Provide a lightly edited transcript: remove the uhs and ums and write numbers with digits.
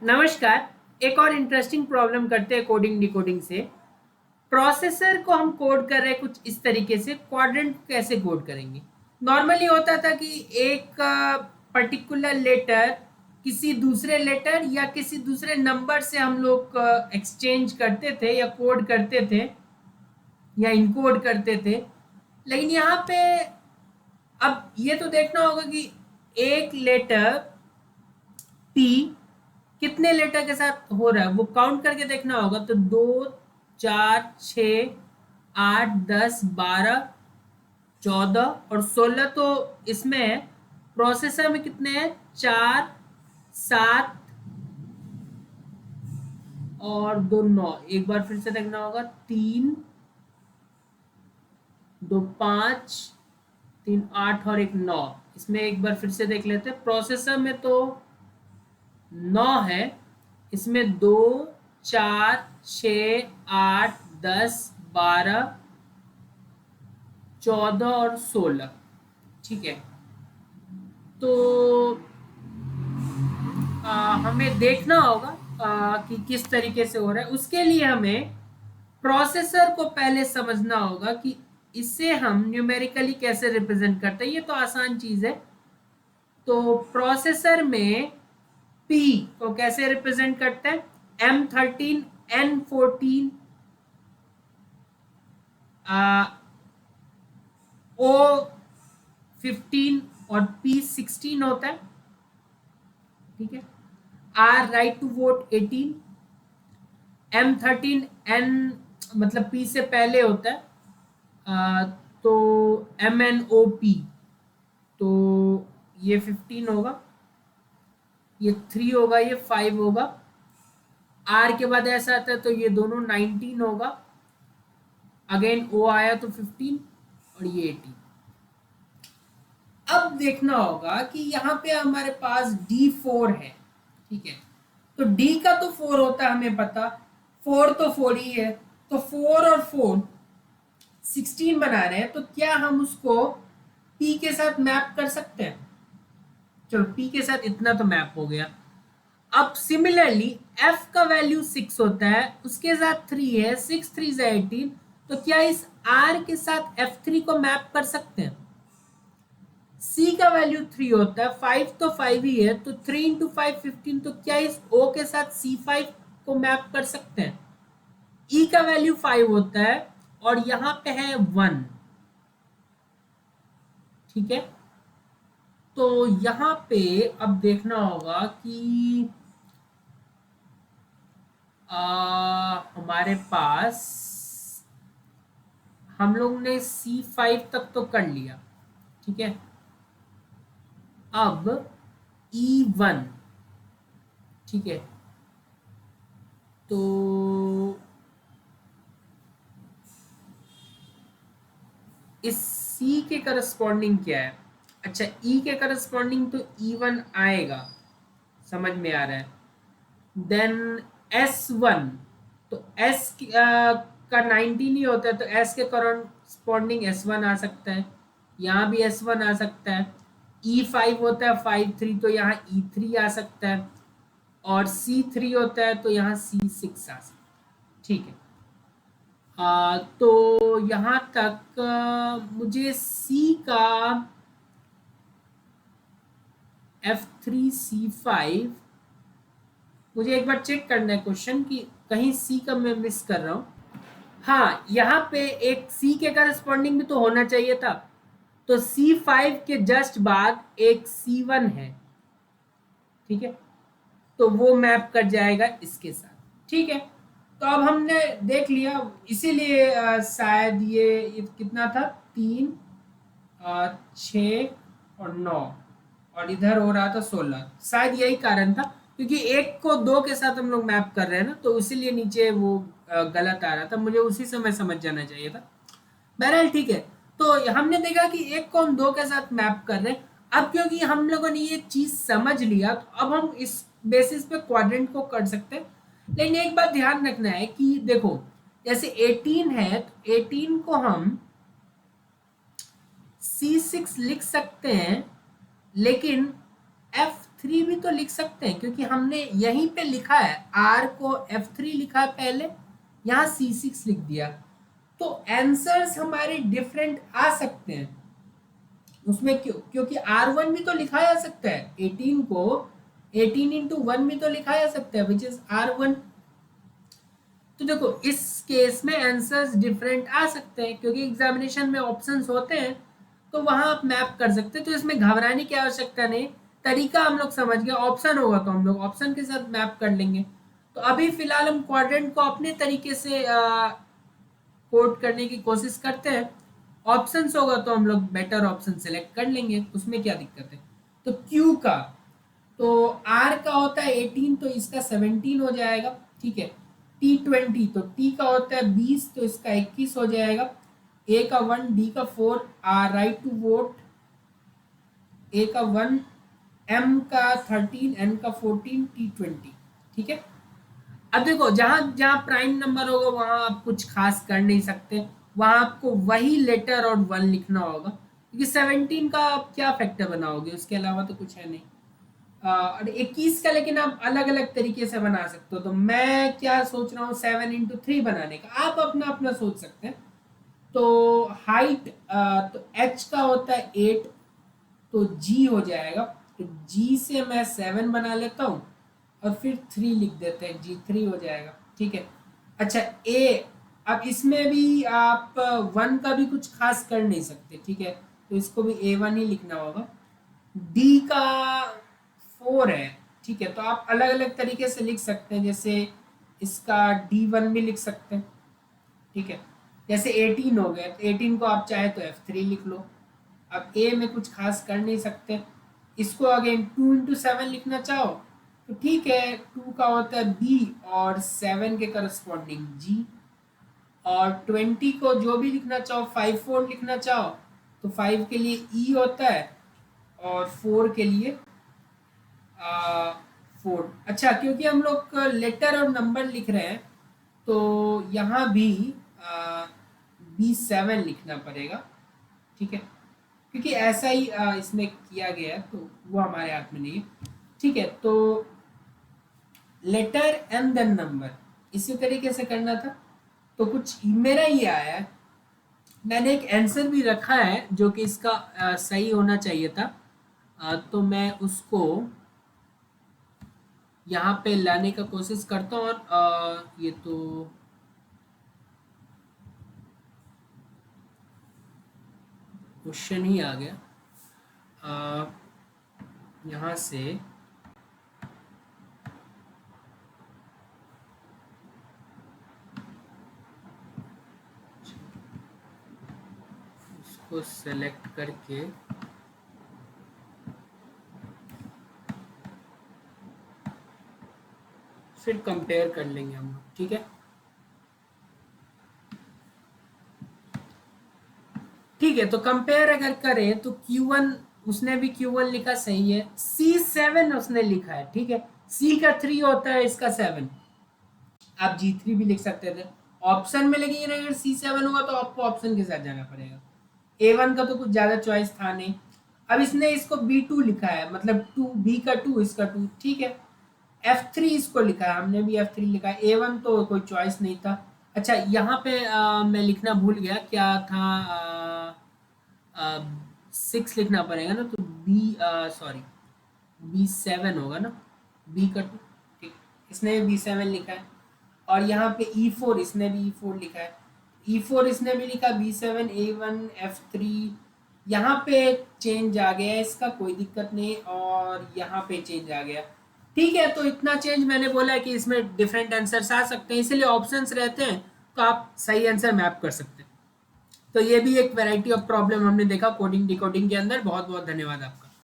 नमस्कार। एक और इंटरेस्टिंग प्रॉब्लम करते हैं कोडिंग डिकोडिंग से। प्रोसेसर को हम कोड कर रहे हैं कुछ इस तरीके से, क्वाड्रेंट कैसे कोड करेंगे। नॉर्मली होता था कि एक पर्टिकुलर लेटर किसी दूसरे लेटर या किसी दूसरे नंबर से हम लोग एक्सचेंज करते थे या कोड करते थे या इनकोड करते थे। लेकिन यहाँ पे अब ये तो देखना होगा कि एक लेटर पी कितने लेटर के साथ हो रहा है वो काउंट करके देखना होगा। तो 2, 4, 6, 8, 10, 12, 14 और 16 तो इसमें है। प्रोसेसर में कितने हैं? 4, 7 और 2, 9। एक बार फिर से देखना होगा। 3, 2, 5, 3, 8 और 1, 9। इसमें एक बार फिर से देख लेते हैं। प्रोसेसर में तो 9 है। इसमें 2, 4, 6, 8, 10, 12, 14 और 16। ठीक है। तो हमें देखना होगा कि किस तरीके से हो रहा है। उसके लिए हमें प्रोसेसर को पहले समझना होगा कि इसे हम न्यूमेरिकली कैसे रिप्रेजेंट करते हैं। ये तो आसान चीज है। तो प्रोसेसर में P को कैसे रिप्रेजेंट करते हैं? M13, N14, O15 और P16 होता है। ठीक है। R right to vote 18, M13 N मतलब P से पहले होता है। तो MNOP, तो ये 15 होगा, ये 3 होगा, ये 5 होगा। R के बाद ऐसा आता है तो ये दोनों 19 होगा। अगेन O आया तो 15 और ये 18। अब देखना होगा कि यहाँ पे हमारे पास D4 है। ठीक है। तो D का तो 4 होता है, हमें पता। 4 तो 4 ही है। तो 4 और 4 16 बना रहे हैं। तो क्या हम उसको P के साथ मैप कर सकते हैं? चलो P के साथ इतना तो मैप हो गया। अब सिमिलरली F का वैल्यू 6 होता है, उसके साथ 3 है। 6 3 18। तो क्या इस R के साथ F3 को मैप कर सकते हैं? C का वैल्यू 3 होता है, 5 तो 5 ही है। तो 3 × 5 15। तो क्या इस O के साथ C5 को मैप कर सकते हैं? E का वैल्यू 5 होता है और यहां पे है 1। ठीक है। तो यहां पे अब देखना होगा कि हमारे पास हम लोग ने C5 तक तो कर लिया। ठीक है। अब E1। ठीक है। तो इस C के करस्पॉन्डिंग क्या है? अच्छा, E के करस्पॉन्डिंग तो E1 आएगा, समझ में आ रहा है। देन S1, तो S का 19 ही होता है, तो S के करस्पॉन्डिंग S1 आ सकता है। यहाँ भी S1 आ सकता है। E5 होता है 5 3, तो यहाँ E3 आ सकता है। और C3 होता है तो यहाँ C6 आ सकता है। ठीक है। तो यहाँ तक मुझे C का F3 C5 मुझे एक बार चेक करना है क्वेश्चन कि कहीं C का मैं मिस कर रहा हूँ। हाँ, यहाँ पे एक C के करस्पॉन्डिंग भी तो होना चाहिए था। तो C5 के जस्ट बाद एक C1 है। ठीक है। तो वो मैप कर जाएगा इसके साथ। ठीक है। तो अब हमने देख लिया, इसीलिए शायद ये कितना था? 3, 6 और 9, और इधर हो रहा था 16। शायद यही कारण था, क्योंकि एक को 2 के साथ हम लोग मैप कर रहे हैं ना, तो इसीलिए नीचे वो गलत आ रहा था। मुझे उसी समय समझ जाना चाहिए था। बहरहाल ठीक है। तो हमने देखा कि एक को हम 2 के साथ मैप कर रहे हैं। अब क्योंकि हम लोगों ने ये चीज समझ लिया, तो अब हम इस बेसिस पे क्वाड्रेंट को कर सकते हैं। लेकिन एक बात ध्यान रखना है कि देखो, जैसे 18 है तो 18 को हम C6 लिख सकते हैं, लेकिन F3 भी तो लिख सकते हैं, क्योंकि हमने यहीं पे लिखा है R को F3 लिखा है पहले, यहाँ C6 लिख दिया, तो आंसर्स हमारे डिफरेंट आ सकते हैं उसमें। क्यों? क्योंकि R1 भी तो लिखा जा सकता है, 18 को 18 इंटू 1 भी तो लिखा जा सकता है, विच इज R1। तो देखो इस केस में आंसर्स डिफरेंट आ सकते हैं, क्योंकि एग्जामिनेशन में ऑप्शंस होते हैं, तो वहां आप मैप कर सकते हैं, तो इसमें घबराने की आवश्यकता नहीं। तरीका हम लोग समझ गए, ऑप्शन होगा तो हम लोग ऑप्शन के साथ मैप कर लेंगे। तो अभी फिलहाल हम क्वाड्रेंट को अपने तरीके से कोड करने की कोशिश करते हैं, ऑप्शंस होगा तो हम लोग बेटर ऑप्शन सेलेक्ट कर लेंगे, उसमें क्या दिक्कत है। तो Q का, तो R का होता है 18, तो इसका 17 हो जाएगा, ठीक है। T20, तो T का होता है 20, तो इसका 21 हो जाएगा। A का 1, D का 4, राइट टू वोट, A का 1, M का 13, N का 14, T20, ठीक है। अब देखो जहां जहां प्राइम नंबर होगा वहां आप कुछ खास कर नहीं सकते, वहां आपको वही लेटर और 1 लिखना होगा, क्योंकि 17 का आप क्या फैक्टर बनाओगे, उसके अलावा तो कुछ है नहीं। और 21 का लेकिन आप अलग अलग तरीके से बना सकते हो, तो मैं क्या सोच रहा हूँ 7 इंटू 3 बनाने का, आप अपना अपना सोच सकते हैं। तो हाइट, तो H का होता है 8, तो G हो जाएगा, तो G से मैं 7 बना लेता हूँ और फिर 3 लिख देते हैं, G3 हो जाएगा, ठीक है। अच्छा A, अब इसमें भी आप 1 का भी कुछ खास कर नहीं सकते, ठीक है, तो इसको भी A1 ही लिखना होगा। D का 4 है, ठीक है, तो आप अलग अलग तरीके से लिख सकते हैं, जैसे इसका D1 भी लिख सकते हैं, ठीक है। जैसे 18 हो गया, तो 18 को आप चाहे तो F3 लिख लो। अब A में कुछ खास कर नहीं सकते, इसको अगेन 2 इंटू 7 लिखना चाहो तो ठीक है, 2 का होता है B और 7 के करस्पॉन्डिंग G, और 20 को जो भी लिखना चाहो, 5 4 लिखना चाहो तो 5 के लिए E होता है और 4 के लिए 4। अच्छा, क्योंकि हम लोग लेटर और नंबर लिख रहे हैं तो यहाँ भी B7 लिखना पड़ेगा, ठीक है, क्योंकि ऐसा ही इसमें किया गया है, तो वो हमारे हाथ में नहीं है, ठीक है। तो लेटर एंड देन नंबर इसी तरीके से करना था, तो कुछ मेरा ये आया है, मैंने एक आंसर भी रखा है जो कि इसका सही होना चाहिए था, तो मैं उसको यहाँ पे लाने का कोशिश करता हूँ, और ये तो क्वेश्चन ही आ गया, यहाँ से उसको सेलेक्ट करके फिर कंपेयर कर लेंगे हम लोग, ठीक है। ठीक है, तो कंपेयर अगर करें तो Q1 उसने भी Q1 लिखा, सही है। C7 उसने लिखा है, ठीक है, C का 3 होता है, इसका 7, आप G3 भी लिख सकते थे ऑप्शन में, लेकिन अगर C7 हुआ तो आपको ऑप्शन के साथ जाना पड़ेगा। A1 का तो कुछ ज्यादा चॉइस था नहीं। अब इसने इसको B2 लिखा है, मतलब 2, B का 2, इसका 2, ठीक है। F3 इसको लिखा है, हमने भी F3 लिखा है। A1 तो कोई चॉइस नहीं था। अच्छा, यहाँ पे मैं लिखना भूल गया, क्या था, 6 लिखना पड़ेगा ना, तो सॉरी B7 होगा ना, B का 2, ठीक, इसने B7 लिखा है। और यहाँ पे E4 इसने भी E4 लिखा है, E4 इसने भी लिखा, B7, A1, F3, यहाँ पे चेंज आ गया, इसका कोई दिक्कत नहीं, और यहाँ पे चेंज आ गया, ठीक है। तो इतना चेंज मैंने बोला है कि इसमें डिफरेंट आंसर्स आ सकते हैं, इसलिए ऑप्शंस रहते हैं, तो आप सही आंसर मैप कर सकते हैं। तो ये भी एक वैरायटी ऑफ प्रॉब्लम हमने देखा कोडिंग डिकोडिंग के अंदर। बहुत बहुत धन्यवाद आपका।